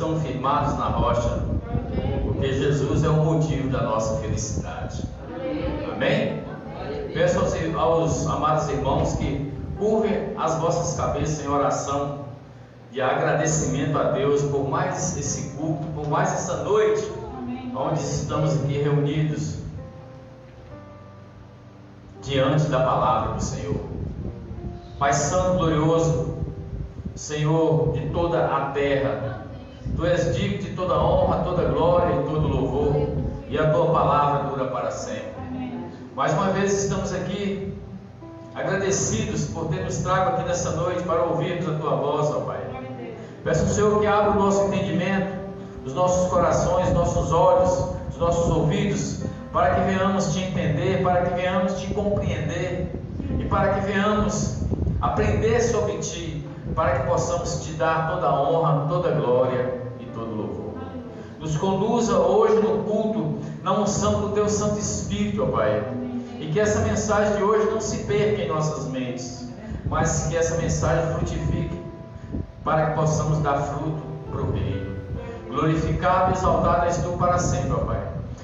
estão firmados na rocha, porque Jesus é o motivo da nossa felicidade. Amém? Peço aos amados irmãos que curvem as vossas cabeças em oração de agradecimento a Deus por mais esse culto, por mais essa noite, onde estamos aqui reunidos diante da palavra do Senhor. Pai Santo, glorioso, Senhor de toda a terra, Tu és digno de toda honra, toda glória e todo louvor, e a Tua palavra dura para sempre. Mais uma vez estamos aqui agradecidos por ter nos trago aqui nessa noite para ouvirmos a Tua voz, ó Pai. Peço ao Senhor que abra o nosso entendimento, os nossos corações, nossos olhos, os nossos ouvidos, para que venhamos Te entender, para que venhamos Te compreender e para que venhamos aprender sobre Ti, para que possamos Te dar toda a honra, toda a glória e todo o louvor. Nos conduza hoje no culto, na unção do Teu Santo Espírito, ó Pai, e que essa mensagem de hoje não se perca em nossas mentes, mas que essa mensagem frutifique, para que possamos dar fruto para o Reino. Glorificado e exaltado és Tu para sempre, ó Pai,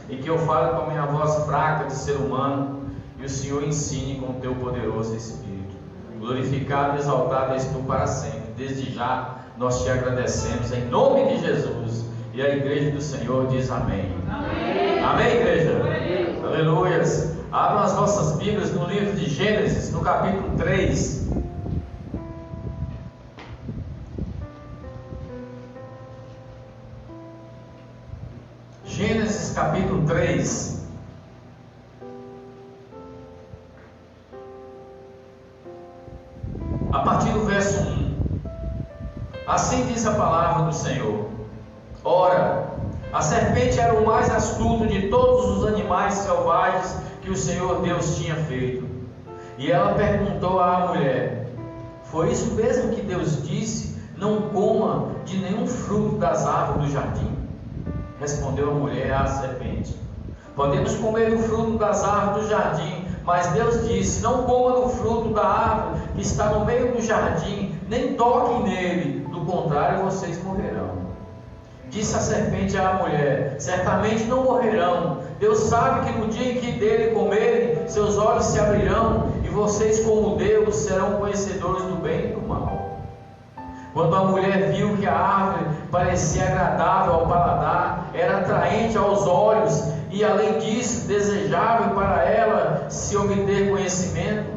e que eu fale com a minha voz fraca de ser humano, e o Senhor ensine com o Teu poderoso Espírito. Glorificado e exaltado és Tu para sempre. Desde já nós Te agradecemos em nome de Jesus. E a igreja do Senhor diz amém. Amém, amém, igreja? Amém. Aleluias. Abram as vossas Bíblias no livro de Gênesis, no capítulo 3. Gênesis capítulo 3. A partir do verso 1. Assim diz a palavra do Senhor: Ora, a serpente era o mais astuto de todos os animais selvagens que o Senhor Deus tinha feito. E ela perguntou à mulher: Foi isso mesmo que Deus disse? Não coma de nenhum fruto das árvores do jardim? Respondeu a mulher à serpente: Podemos comer do fruto das árvores do jardim, mas Deus disse: Não coma do fruto da árvore que está no meio do jardim, nem toquem nele, do contrário vocês morrerão. Disse a serpente à mulher: Certamente não morrerão. Deus sabe que no dia em que dele comerem, seus olhos se abrirão, e vocês, como Deus, serão conhecedores do bem e do mal. Quando a mulher viu que a árvore parecia agradável ao paladar, era atraente aos olhos, e além disso, desejável para ela se obter conhecimento,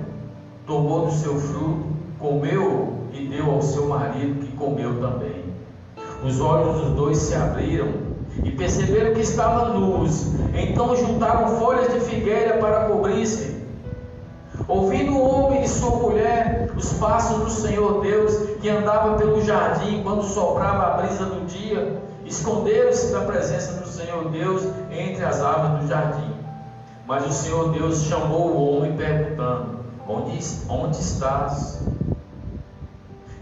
tomou do seu fruto, comeu e deu ao seu marido, que comeu também. Os olhos dos dois se abriram e perceberam que estavam nus. Então juntaram folhas de figueira para cobrir-se. Ouvindo o homem e sua mulher os passos do Senhor Deus, que andava pelo jardim quando soprava a brisa do dia, esconderam-se da presença do Senhor Deus entre as árvores do jardim. Mas o Senhor Deus chamou o homem perguntando: Onde estás?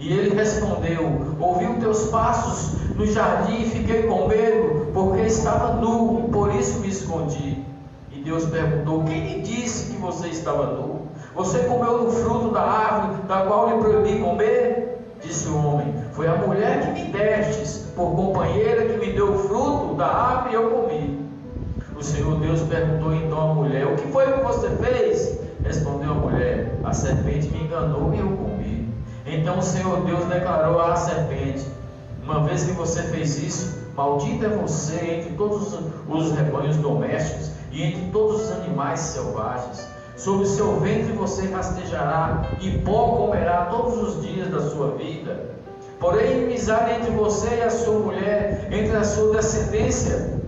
E ele respondeu: Ouvi os teus passos no jardim e fiquei com medo, porque estava nu, por isso me escondi. E Deus perguntou: Quem lhe disse que você estava nu? Você comeu do fruto da árvore da qual lhe proibi comer? Disse o homem: Foi a mulher que me destes por companheira que me deu o fruto da árvore e eu comi. O Senhor Deus perguntou então à mulher: O que foi que você fez? Respondeu a mulher: A serpente me enganou e eu comi. Então o Senhor Deus declarou à serpente: Uma vez que você fez isso, maldito é você entre todos os rebanhos domésticos e entre todos os animais selvagens. Sobre o seu ventre você rastejará, e pó comerá todos os dias da sua vida. Porém, inimizade entre você e a sua mulher, entre a sua descendência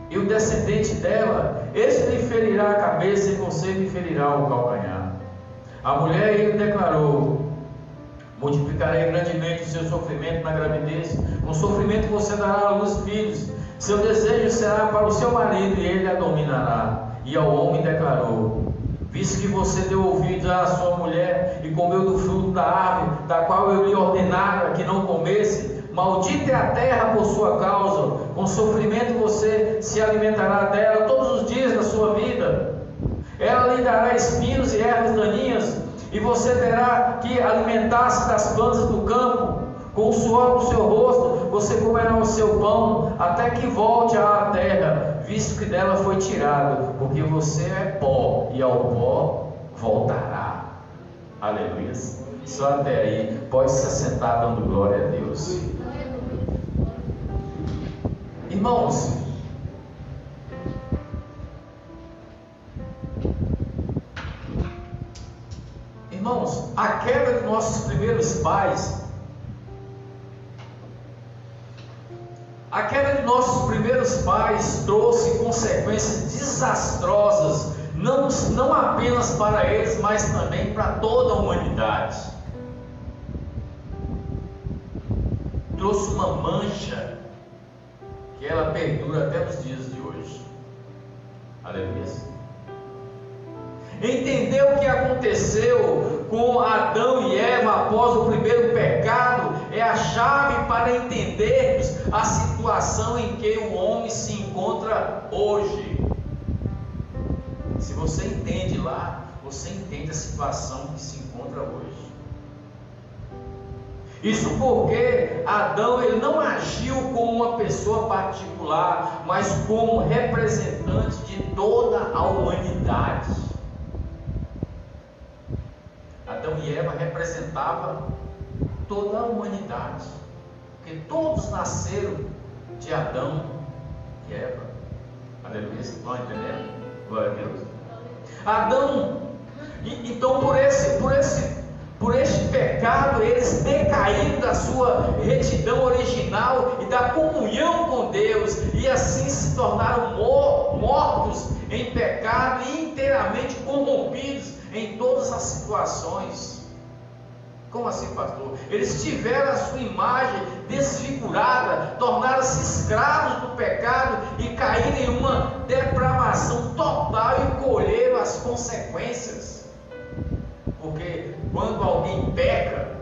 e o descendente dela. Este lhe ferirá a cabeça e você lhe ferirá o calcanhar. A mulher lhe declarou: Multiplicarei grandemente o seu sofrimento na gravidez. Com sofrimento você dará à luz filhos. Seu desejo será para o seu marido e ele a dominará. E ao homem declarou: Visto que você deu ouvidos à sua mulher e comeu do fruto da árvore, da qual eu lhe ordenara que não comesse, maldita é a terra por sua causa. Com sofrimento você se alimentará dela todos os dias da sua vida. Ela lhe dará espinhos e ervas daninhas, e você terá que alimentar-se das plantas do campo. Com o suor do seu rosto você comerá o seu pão, até que volte à terra, visto que dela foi tirado, porque você é pó, e ao pó voltará. Aleluia. Só até aí, pode se assentar dando glória a Deus. Irmãos, a queda de nossos primeiros pais, trouxe consequências desastrosas, não apenas para eles, mas também para toda a humanidade. Trouxe uma mancha que ela perdura até os dias de hoje. Aleluia. Entender o que aconteceu com Adão e Eva após o primeiro pecado é a chave para entendermos a situação em que o homem se encontra hoje. Se você entende lá, você entende a situação que se encontra hoje. Isso porque Adão ele não agiu como uma pessoa particular, mas como representante de toda a humanidade. Adão e Eva representavam toda a humanidade, porque todos nasceram de Adão e Eva. Aleluia, estão entendendo? Glória a Deus. Adão, então por este pecado, eles decaíram da sua retidão original e da comunhão com Deus, e assim se tornaram mortos em pecado e inteiramente corrompidos em todas as situações. Como assim, pastor? Eles tiveram a sua imagem desfigurada, tornaram-se escravos do pecado e caíram em uma depravação total e colheram as consequências. Porque quando alguém peca,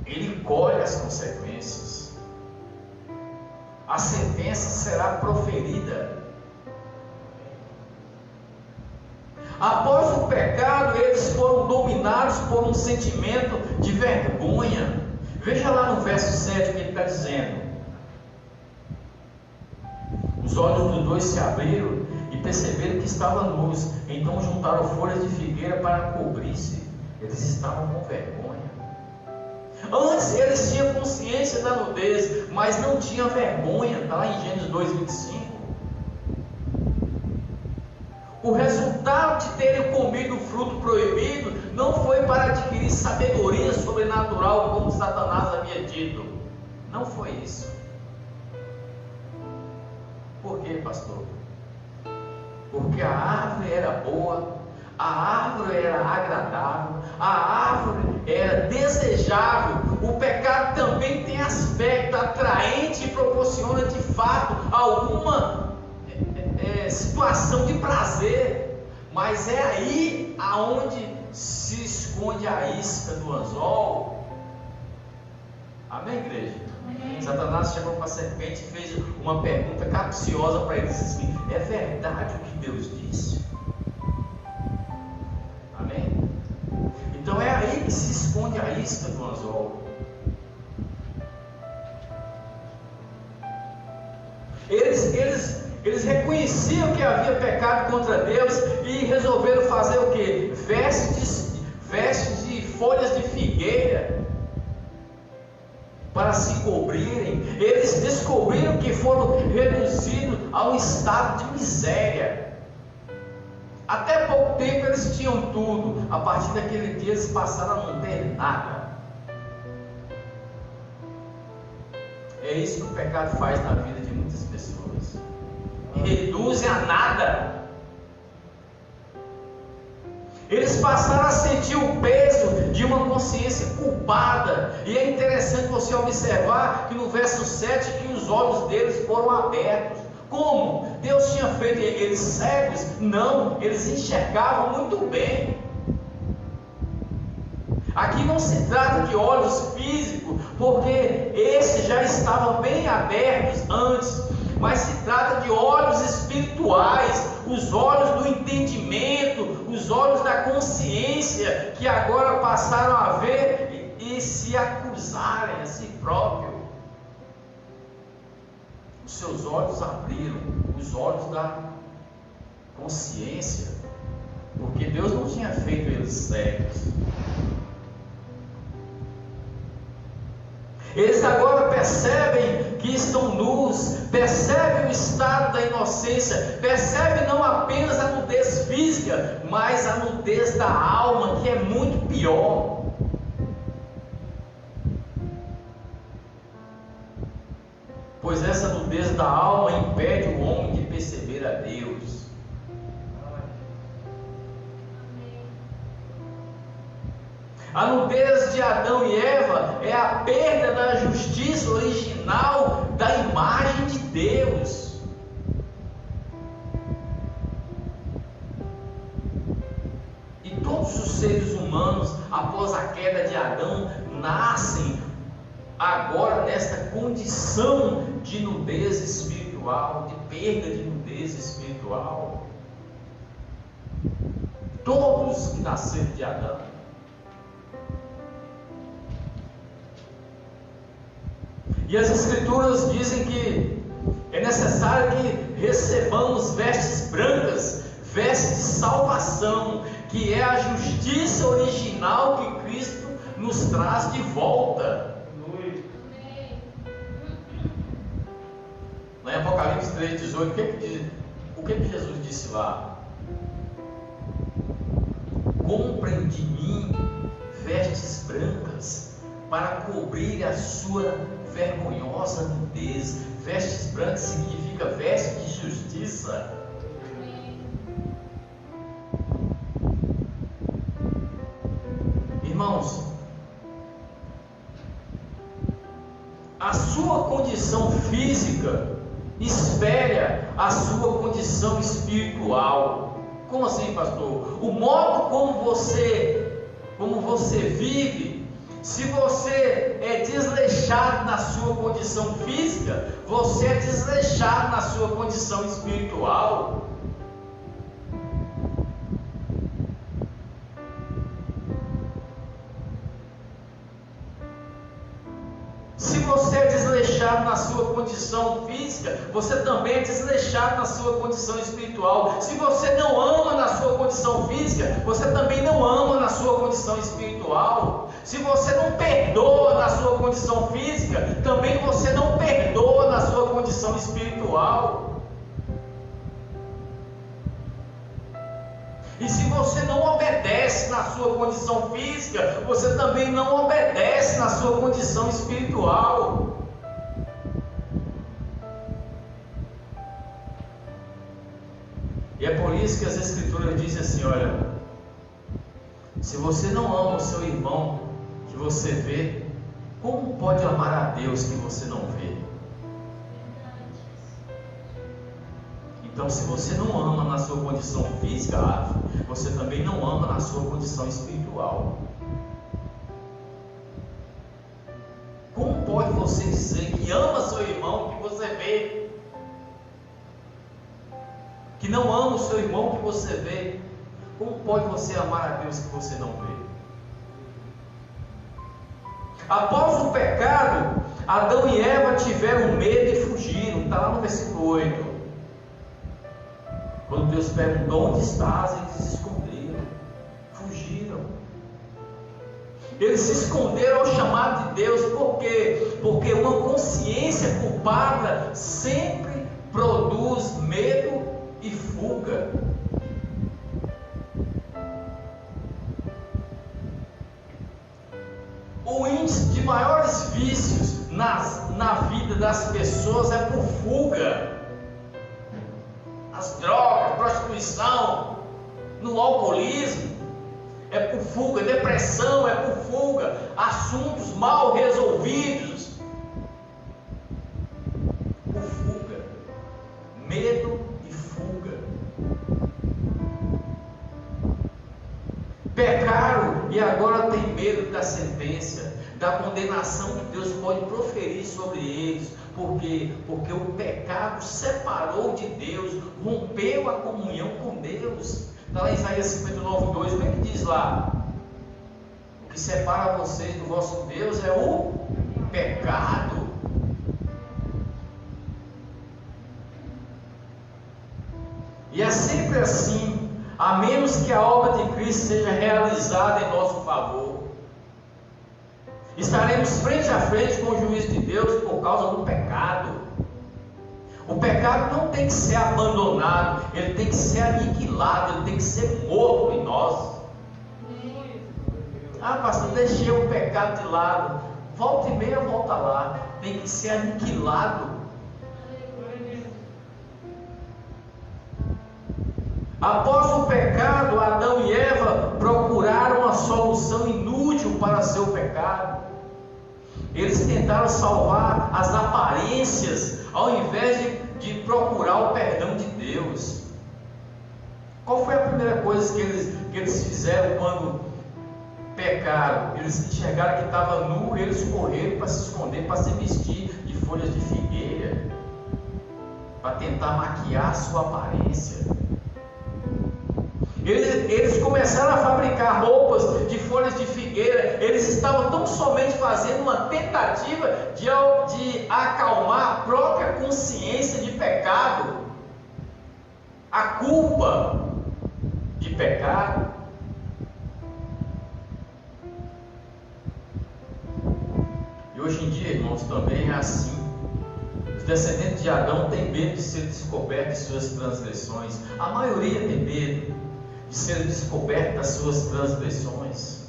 ele colhe as consequências. A sentença será proferida. Após o pecado, eles foram dominados por um sentimento de vergonha. Veja lá no verso 7 o que ele está dizendo. Os olhos dos dois se abriram e perceberam que estavam nus. Então juntaram folhas de figueira para cobrir-se. Eles estavam com vergonha. Antes eles tinham consciência da nudez, mas não tinham vergonha. Está lá em Gênesis 2:25. O resultado de terem comido o fruto proibido não foi para adquirir sabedoria sobrenatural, como Satanás havia dito. Não foi isso. Por quê, pastor? Porque a árvore era boa, a árvore era agradável, a árvore era desejável. O pecado também tem aspecto atraente e proporciona de fato alguma situação de prazer, mas é aí aonde se esconde a isca do anzol. Amém, igreja? Amém. Satanás chegou para a serpente e fez uma pergunta capciosa para ele, disse assim: é verdade o que Deus disse? Amém? Então é aí que se esconde a isca do anzol. Eles reconheciam que havia pecado contra Deus e resolveram fazer o que? Vestes de folhas de figueira para se cobrirem. Eles descobriram que foram reduzidos a um estado de miséria. Até pouco tempo eles tinham tudo, a partir daquele dia eles passaram a não ter nada. É isso que o pecado faz na vida de muitas pessoas. Reduzem a nada. Eles passaram a sentir o peso de uma consciência culpada. E é interessante você observar que no verso 7 que os olhos deles foram abertos. Como? Deus tinha feito eles cegos? Não, eles enxergavam muito bem. Aqui não se trata de olhos físicos, porque esses já estavam bem abertos antes, mas se trata de olhos espirituais, os olhos do entendimento, os olhos da consciência, que agora passaram a ver e se acusarem a si próprio. Os seus olhos abriram, os olhos da consciência, porque Deus não tinha feito eles cegos. Eles agora percebem que estão nus, percebem o estado da inocência, percebem não apenas a nudez física, mas a nudez da alma, que é muito pior. Pois essa nudez da alma impede o homem de perceber a Deus. A nudez de Adão e Eva é a perda da justiça original da imagem de Deus. E todos os seres humanos, após a queda de Adão, nascem agora nesta condição de nudez espiritual, de perda de nudez espiritual. Todos que nasceram de Adão. E as Escrituras dizem que é necessário que recebamos vestes brancas, vestes de salvação, que é a justiça original que Cristo nos traz de volta. Lá em Apocalipse 3,18, o que Jesus disse lá? Comprem de mim vestes brancas para cobrir a sua vergonhosa nudez. Vestes brancas significa veste de justiça. Irmãos, a sua condição física espelha a sua condição espiritual. Como assim, pastor? O modo como você vive. Se você é desleixado na sua condição física, você é desleixado na sua condição espiritual. Se você é desleixado na sua condição física, você também é desleixado na sua condição espiritual. Se você não ama na sua condição física, você também não ama na sua condição espiritual. Se você não perdoa na sua condição física, também você não perdoa na sua condição espiritual. E se você não obedece na sua condição física, você também não obedece na sua condição espiritual. E é por isso que as Escrituras dizem assim: olha, se você não ama o seu irmão que você vê, como pode amar a Deus que você não vê? Então, se você não ama na sua condição física, você também não ama na sua condição espiritual. Como pode você dizer que ama seu irmão que você vê, que não ama o seu irmão que você vê? Como pode você amar a Deus que você não vê? Após o pecado, Adão e Eva tiveram medo e fugiram. Está lá no versículo 8. Quando Deus perguntou: onde estás? Eles se esconderam, fugiram. Eles se esconderam ao chamado de Deus. Por quê? Porque uma consciência culpada sempre produz medo e fuga. O índice de maiores vícios na vida das pessoas é por fuga. As drogas, prostituição, no alcoolismo, é por fuga. Depressão é por fuga. Assuntos mal resolvidos, por fuga. Medo e fuga. Pecaram e agora tem medo da sentença, da condenação que Deus pode proferir sobre eles. Por quê? Porque o pecado separou de Deus, rompeu a comunhão com Deus. Está lá em Isaías 59:2, como é que diz lá? O que separa vocês do vosso Deus é o pecado. E é sempre assim, a menos que a obra de Cristo seja realizada em nosso favor, estaremos frente a frente com o juízo de Deus por causa do pecado. O pecado não tem que ser abandonado, ele tem que ser aniquilado, ele tem que ser morto em nós. Ah, pastor, deixei o pecado de lado. Volta e meia, volta lá. Tem que ser aniquilado. Após o pecado, Adão e Eva procuraram uma solução inútil para seu pecado. Eles tentaram salvar as aparências, ao invés de procurar o perdão de Deus. Qual foi a primeira coisa que eles fizeram quando pecaram? Eles enxergaram que estava nu, eles correram para se esconder, para se vestir de folhas de figueira, para tentar maquiar sua aparência. Eles começaram a fabricar roupas de folhas de figueira. Eles estavam tão somente fazendo uma tentativa de acalmar a própria consciência de pecado, a culpa de pecado. E hoje em dia, irmãos, também é assim. Os descendentes de Adão têm medo de ser descobertos de suas transgressões. A maioria tem medo de ser descoberto das suas transgressões.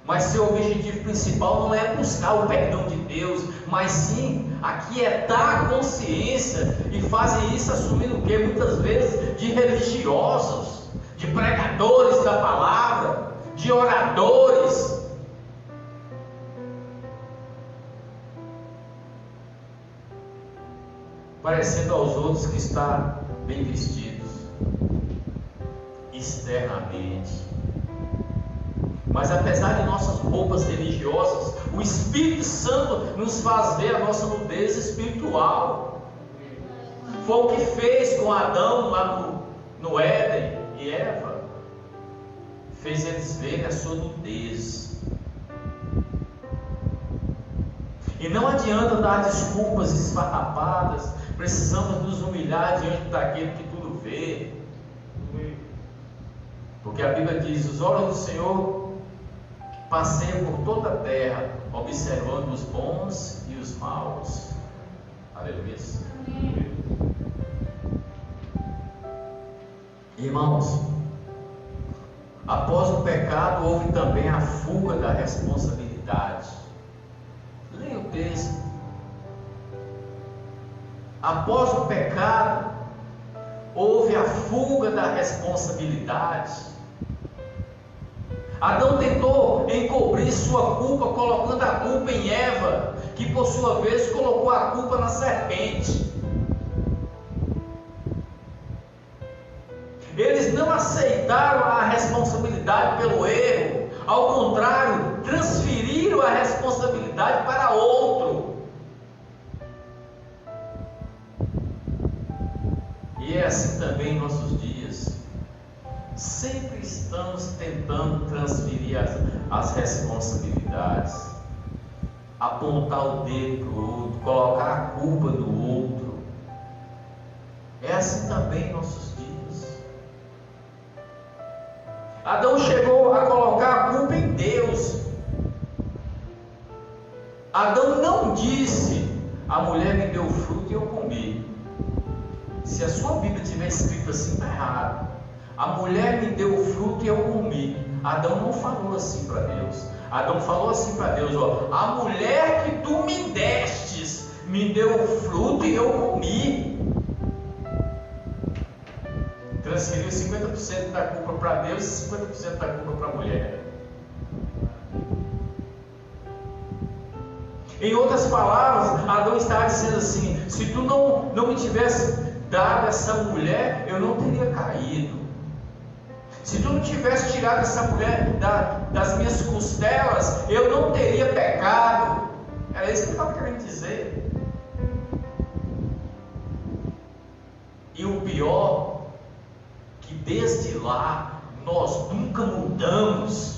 Mas seu objetivo principal não é buscar o perdão de Deus, mas sim aquietar a consciência, e fazem isso assumindo o que? Muitas vezes de religiosos, de pregadores da palavra, de oradores. Parecendo aos outros que está bem vestidos externamente, mas apesar de nossas roupas religiosas, o Espírito Santo nos faz ver a nossa nudez espiritual. Foi o que fez com Adão lá no Éden e Eva, fez eles verem a sua nudez. E não adianta dar desculpas esfarrapadas. Precisamos nos humilhar diante daquele que tudo vê. Porque a Bíblia diz: os olhos do Senhor passeiam por toda a terra, observando os bons e os maus. Aleluia. Irmãos, após o pecado houve também a fuga da responsabilidade. Leia o texto. Após o pecado, houve a fuga da responsabilidade. Adão tentou encobrir sua culpa, colocando a culpa em Eva, que por sua vez colocou a culpa na serpente. Eles não aceitaram a responsabilidade pelo erro, ao contrário, transferiram a responsabilidade para outro. E é assim também em nossos dias. Sempre estamos tentando transferir as responsabilidades, apontar o dedo para o outro, colocar a culpa no outro. É assim também em nossos dias. Adão chegou a colocar a culpa em Deus. Adão não disse: a mulher me deu fruto e eu comi. Se a sua Bíblia tiver escrito assim, está errado. A mulher me deu o fruto e eu comi. Adão não falou assim para Deus. Adão falou assim para Deus: ó, a mulher que tu me destes me deu o fruto e eu comi. Transferiu 50% da culpa para Deus e 50% da culpa para a mulher. Em outras palavras, Adão estava dizendo assim: se tu não me tivesse dado essa mulher, eu não teria caído. Se tu não tivesse tirado essa mulher das minhas costelas, eu não teria pecado. Era isso que ele estava querendo dizer. E o pior, que desde lá nós nunca mudamos.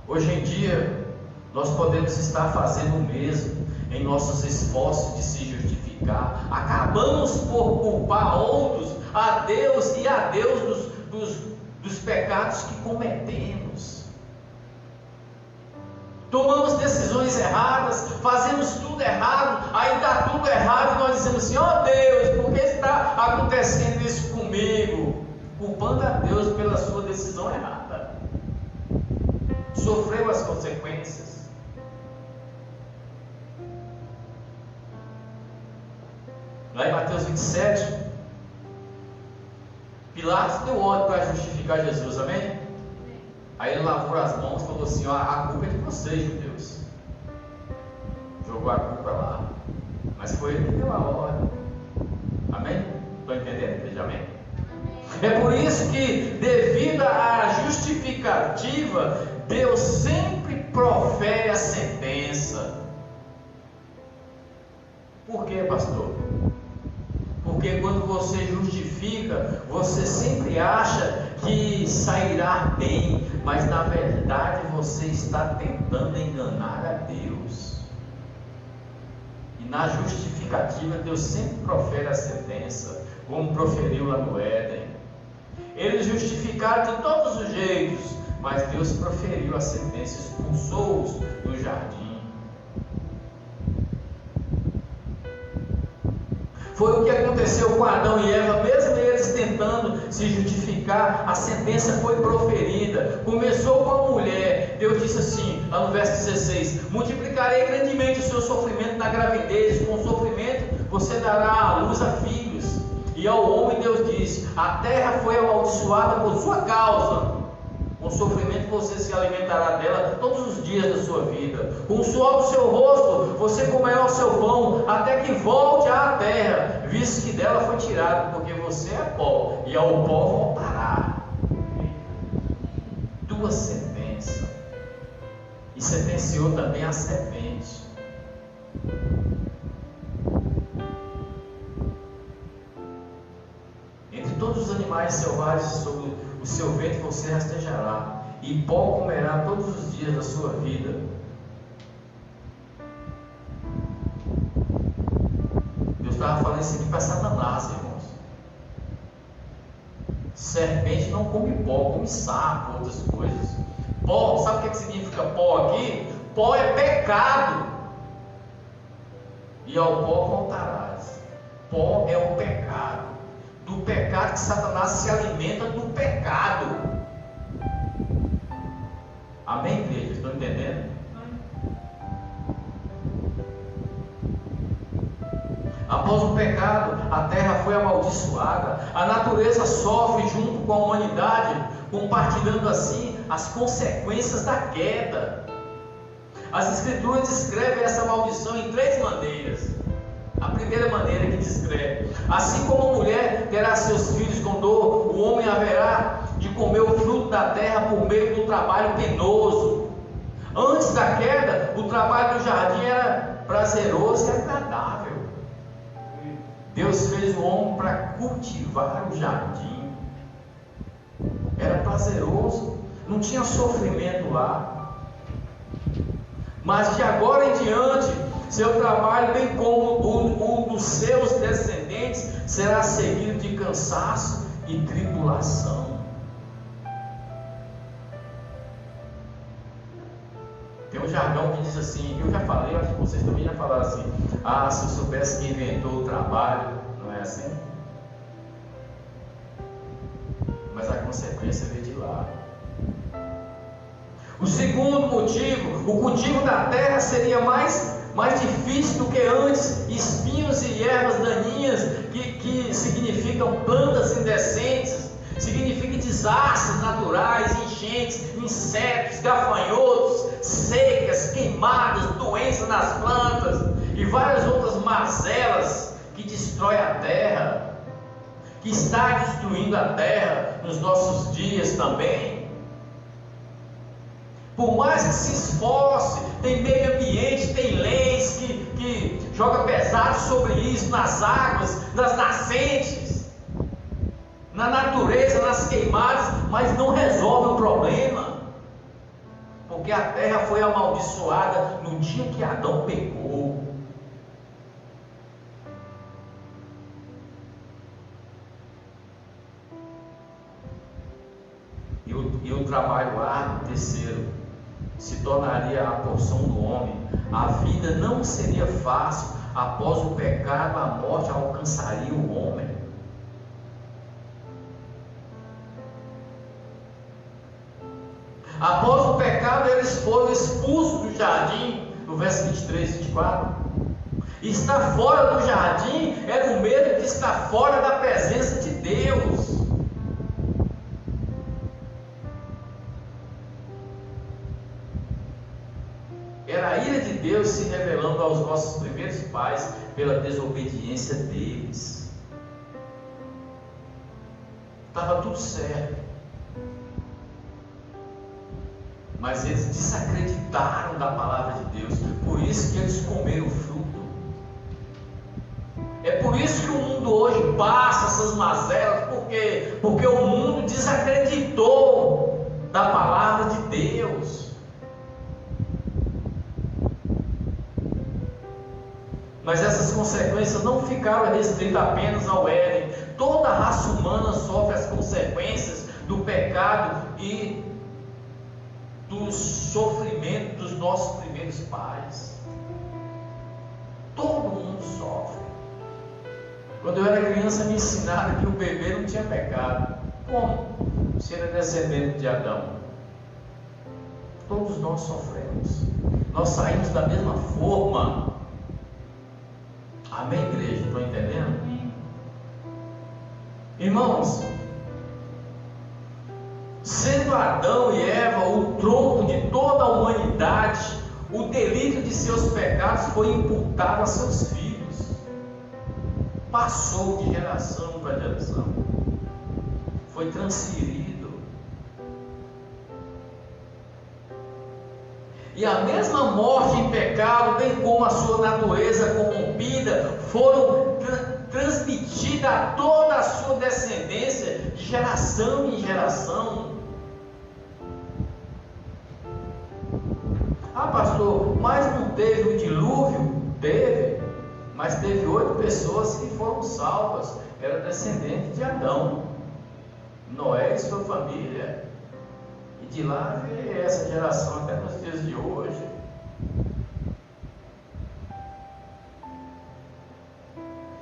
Hoje em dia, nós podemos estar fazendo o mesmo em nossos esforços de se justificar. Acabamos por culpar outros, a Deus e a Deus dos pecados que cometemos. Tomamos decisões erradas, fazemos tudo errado, aí está tudo errado e nós dizemos assim: ó Deus, por que está acontecendo isso comigo? Culpando a Deus pela sua decisão errada. Sofreu as consequências. Lá em Mateus 27, Pilatos deu ordem para justificar Jesus, amém? Aí ele lavou as mãos e falou assim: ó, a culpa é de vocês, judeus. Jogou a culpa lá. Mas foi ele que deu a ordem. Amém? Estão entendendo? Veja, amém? É por isso que, devido à justificativa, Deus sempre profere a sentença. Por quê, pastor? Porque quando você justifica, você sempre acha que sairá bem, mas na verdade você está tentando enganar a Deus. E na justificativa, Deus sempre profere a sentença, como proferiu lá no Éden. Eles justificaram de todos os jeitos, mas Deus proferiu a sentença, expulsou-os do jardim. Foi o que aconteceu com Adão e Eva, mesmo eles tentando se justificar, a sentença foi proferida. Começou com a mulher. Deus disse assim, lá no verso 16: multiplicarei grandemente o seu sofrimento na gravidez, com sofrimento você dará à luz a filhos. E ao homem Deus disse: a terra foi amaldiçoada por sua causa. Com sofrimento você se alimentará dela todos os dias da sua vida. Com o suor do seu rosto você comerá o seu pão, até que volte à terra, visto que dela foi tirado, porque você é pó, e ao pó voltará. Duas sentenças. E sentenciou também a serpente. Entre todos os animais selvagens sobre o seu ventre você rastejará, e pó comerá todos os dias da sua vida. Deus estava falando isso aqui para Satanás, irmãos. Serpente não come pó, come sapo, outras coisas. Pó, sabe o que significa pó aqui? Pó é pecado. E ao pó voltarás. Pó é o pecado. Do pecado que Satanás se alimenta do pecado. Amém, igreja? Estão entendendo? Após o pecado, a terra foi amaldiçoada. A natureza sofre junto com a humanidade, compartilhando assim as consequências da queda. As Escrituras descrevem essa maldição em três maneiras. A primeira maneira que descreve: assim como a mulher terá seus filhos com dor, o homem haverá de comer o fruto da terra por meio do trabalho penoso. Antes da queda, o trabalho do jardim era prazeroso e agradável. Deus fez o homem para cultivar o jardim. Era prazeroso, não tinha sofrimento lá. Mas de agora em diante, seu trabalho, bem como o dos seus descendentes, será seguido de cansaço e tribulação. Tem um jargão que diz assim, eu já falei, acho que vocês também já falaram assim: ah, se eu soubesse quem inventou o trabalho, não é assim? Mas a consequência veio de lá. O segundo motivo: o cultivo da terra seria mais difícil do que antes. Espinhos e ervas daninhas, que significam plantas indecentes, significam desastres naturais, enchentes, insetos, gafanhotos, secas, queimadas, doenças nas plantas e várias outras mazelas que destroem a terra, que está destruindo a terra nos nossos dias também. Por mais que se esforce, tem meio ambiente, tem leis que joga pesado sobre isso, nas águas, nas nascentes, na natureza, nas queimadas, mas não resolve o problema, porque a terra foi amaldiçoada no dia que Adão pecou. E o trabalho árduo, terceiro, se tornaria a porção do homem. A vida não seria fácil. Após o pecado, a morte alcançaria o homem. Após o pecado, eles foram expulsos do jardim, no verso 23 e 24. E estar fora do jardim era o mesmo de estar fora da presença de Deus. Era a ira de Deus se revelando aos nossos primeiros pais pela desobediência deles. Estava tudo certo, mas eles desacreditaram da palavra de Deus. Por isso que eles comeram o fruto. É por isso que o mundo hoje passa essas mazelas. Por quê? Porque o mundo desacreditou da palavra de Deus. Mas essas consequências não ficaram restritas apenas ao Éden. Toda a raça humana sofre as consequências do pecado e do sofrimento dos nossos primeiros pais. Todo mundo sofre. Quando eu era criança me ensinaram que o bebê não tinha pecado. Como? Se ele é descendente de Adão. Todos nós sofremos. Nós saímos da mesma forma. Amém, igreja? Estão entendendo? Amém. Irmãos, sendo Adão e Eva o tronco de toda a humanidade, o delito de seus pecados foi imputado a seus filhos. Passou de geração para geração. Foi transferido. E a mesma morte em pecado, bem como a sua natureza corrompida, foram transmitidas a toda a sua descendência, de geração em geração. Ah, pastor, mas não teve o dilúvio? Teve, mas teve 8 pessoas que foram salvas. Era descendente de Adão, Noé e sua família. E de lá veio essa geração até nos dias de hoje.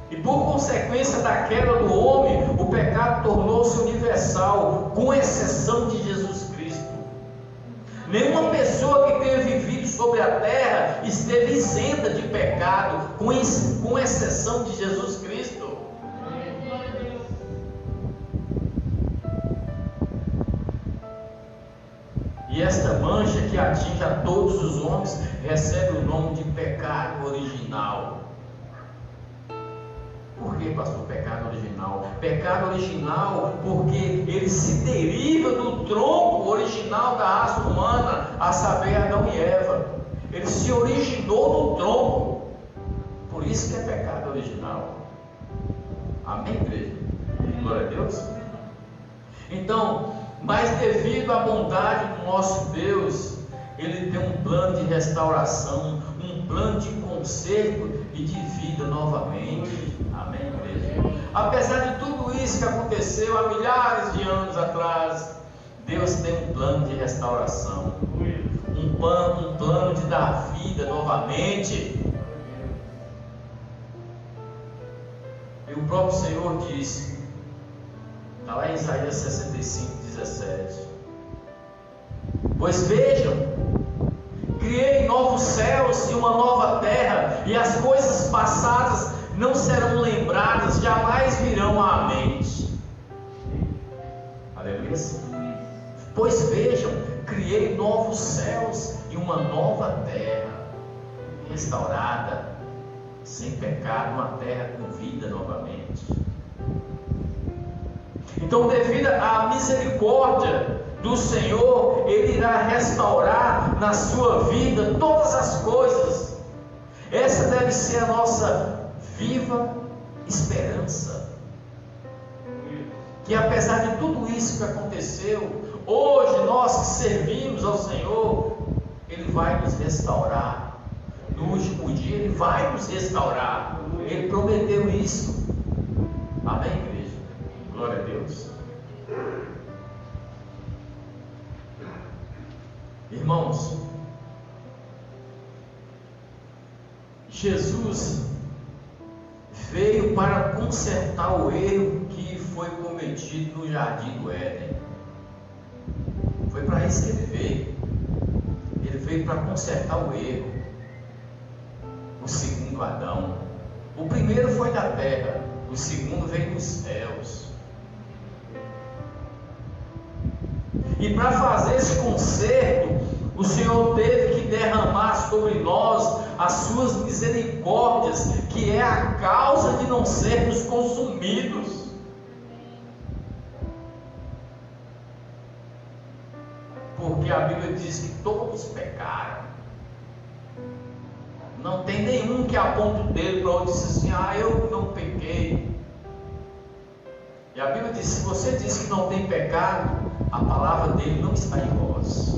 E por consequência da queda do homem, o pecado tornou-se universal, com exceção de Jesus Cristo. Nenhuma pessoa que tenha vivido sobre a terra esteve isenta de pecado, com exceção de Jesus Cristo. E esta mancha que atinge a todos os homens recebe o nome de pecado original. Por que, pastor, pecado original? Pecado original porque ele se deriva do tronco original da raça humana, a saber, Adão e Eva. Ele se originou do tronco. Por isso que é pecado original. Amém, igreja? Glória a Deus. Então, mas devido à bondade do nosso Deus, Ele tem um plano de restauração, um plano de conserto e de vida novamente. Amém, igreja? Apesar de tudo isso que aconteceu há milhares de anos atrás, Deus tem um plano de restauração, um plano de dar vida novamente. E o próprio Senhor disse, está lá em Isaías 65:17: pois vejam, criei novos céus e uma nova terra, e as coisas passadas não serão lembradas, jamais virão à mente. Aleluia. Pois vejam, criei novos céus e uma nova terra, restaurada, sem pecado, uma terra com vida novamente. Então, devido à misericórdia do Senhor, Ele irá restaurar na sua vida todas as coisas. Essa deve ser a nossa viva esperança. Que apesar de tudo isso que aconteceu, hoje nós que servimos ao Senhor, Ele vai nos restaurar. No último dia Ele vai nos restaurar. Ele prometeu isso. Amém, igreja? Glória a Deus. Irmãos, Jesus veio para consertar o erro que foi cometido no jardim do Éden. Foi para isso que Ele veio. Ele veio para consertar o erro. O segundo Adão. O primeiro foi da terra, o segundo veio dos céus. E para fazer esse conserto, o Senhor teve que derramar sobre nós as suas misericórdias, que é a causa de não sermos consumidos. Porque a Bíblia diz que todos pecaram. Não tem nenhum que aponte o dedo para outro e diz assim: ah, eu não pequei. E a Bíblia diz: se você diz que não tem pecado, a palavra dele não está em vós.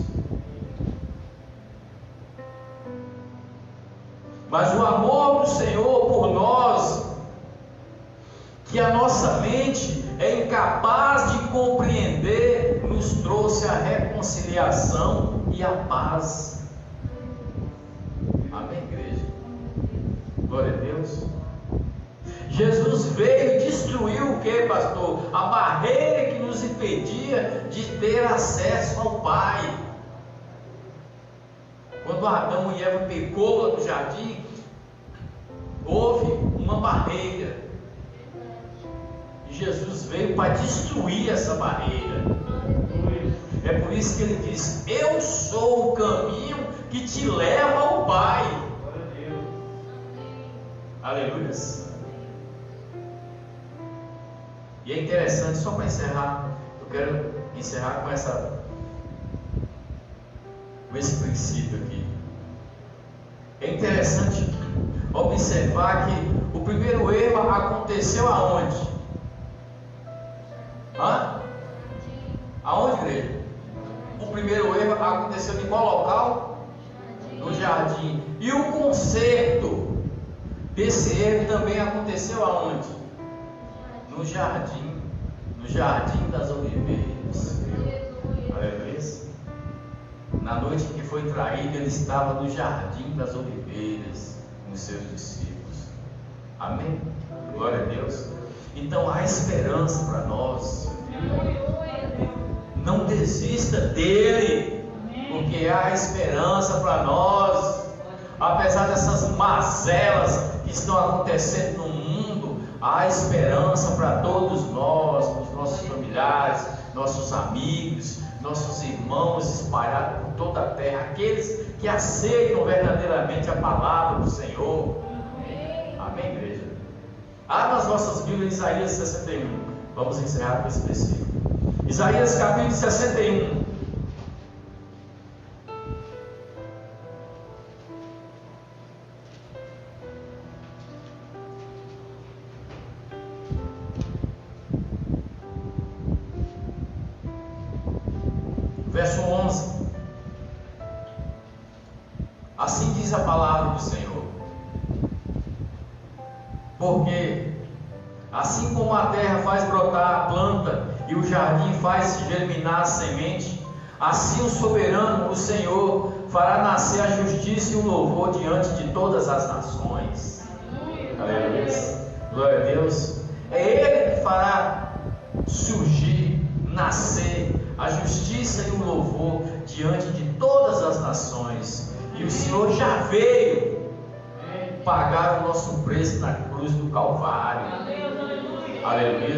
Mas o amor do Senhor por nós, que a nossa mente é incapaz de compreender, nos trouxe a reconciliação e a paz. Amém, igreja? Glória a Deus. Jesus veio e destruiu o que, pastor? A barreira que nos impedia de ter acesso ao Pai. Quando Adão e Eva pecou lá no jardim, houve uma barreira. E Jesus veio para destruir essa barreira. É por isso que Ele diz: eu sou o caminho que te leva ao Pai. Aleluia. E é interessante, só para encerrar, eu quero encerrar com esse princípio aqui. É interessante observar que o primeiro erro aconteceu aonde? Aonde, igreja? O primeiro erro aconteceu em qual local? No jardim. E o conserto desse erro também aconteceu aonde? No jardim das oliveiras. Aleluia. Na noite que foi traído, Ele estava no jardim das oliveiras com os seus discípulos. Amém? Glória a Deus. Então há esperança para nós. Não desista dele, porque há esperança para nós. Apesar dessas mazelas que estão acontecendo no mundo, há esperança para todos nós, para os nossos familiares, nossos amigos, nossos irmãos espalhados por toda a terra, aqueles que aceitam verdadeiramente a palavra do Senhor. Amém, igreja? Abra as nossas Bíblias, Isaías 61. Vamos encerrar com esse versículo. Isaías capítulo 61. Verso 11. Assim diz a palavra do Senhor: porque assim como a terra faz brotar a planta e o jardim faz germinar a semente, assim o soberano, o Senhor, fará nascer a justiça e o louvor diante de todas as nações. Aleluia. Glória a Deus. É Ele que fará surgir, nascer a justiça e o louvor diante de todas as nações. E o Senhor já veio pagar o nosso preço na cruz do Calvário. Aleluia.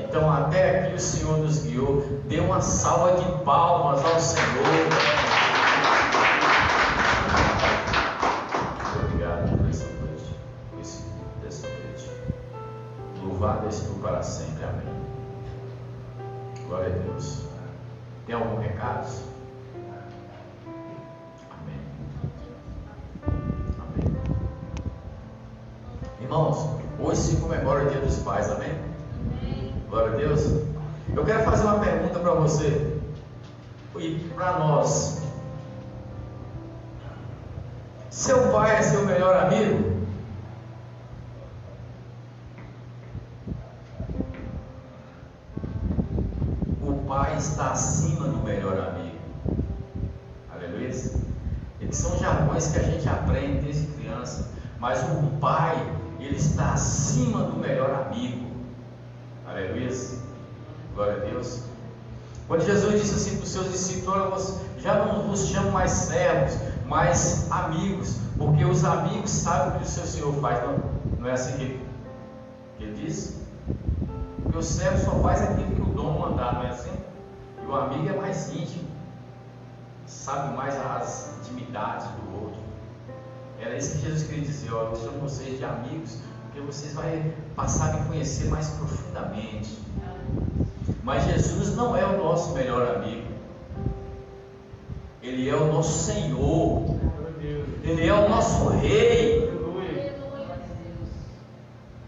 Então até aqui o Senhor nos guiou. Dê uma salva de palmas ao Senhor. Obrigado por essa noite. Dessa noite. Louvado és tu para sempre. Amém. Glória a Deus. Tem algum recado? Amém. Amém. Irmãos, hoje se comemora o Dia dos Pais, amém? Amém. Glória a Deus. Eu quero fazer uma pergunta para você e para nós. Seu pai é seu melhor amigo? O pai está acima do melhor amigo. Aleluia. Eles são jargões que a gente aprende desde criança. Mas o pai, ele está acima do melhor amigo. Aleluia. Glória a Deus. Quando Jesus disse assim para os seus discípulos: já não vos chamo mais servos, mas amigos, porque os amigos sabem o que o seu Senhor faz. Não é assim que ele disse? Porque o servo só faz aquilo que o dono mandar, não é assim? E o amigo é mais íntimo, sabe mais as intimidades do outro. Era isso que Jesus queria dizer: eu chamo vocês de amigos, porque vocês vão passar a me conhecer mais profundamente. Mas Jesus não é o nosso melhor amigo. Ele é o nosso Senhor. Ele é o nosso Rei.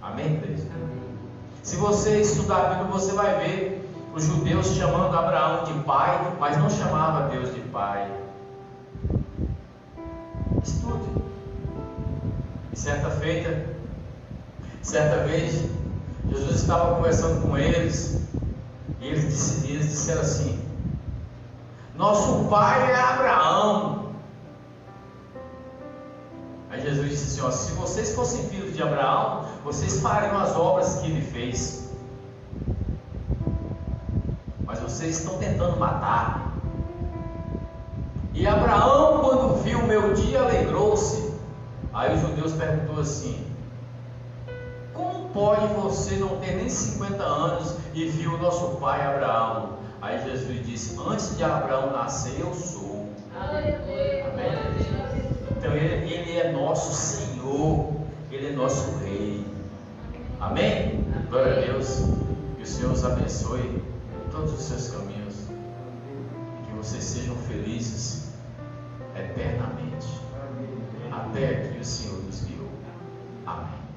Amém, igreja? Se você estudar a Bíblia, você vai ver os judeus chamando Abraão de pai, mas não chamava Deus de pai. Estude. E certa vez, Jesus estava conversando com eles, e eles disseram assim: nosso pai é Abraão. Aí Jesus disse assim: ó, se vocês fossem filhos de Abraão, vocês fariam as obras que ele fez. Mas vocês estão tentando matar. E Abraão, quando viu o meu dia, alegrou-se. Aí os judeus perguntou assim: como pode você não ter nem 50 anos e viu o nosso pai Abraão? Aí Jesus disse: antes de Abraão nascer, eu sou. Aleluia. Amém? Então ele é nosso Senhor, Ele é nosso Rei. Amém? Glória a Deus. Que o Senhor os abençoe em todos os seus caminhos. E que vocês sejam felizes eternamente. Até que o Senhor nos guiou. Amém.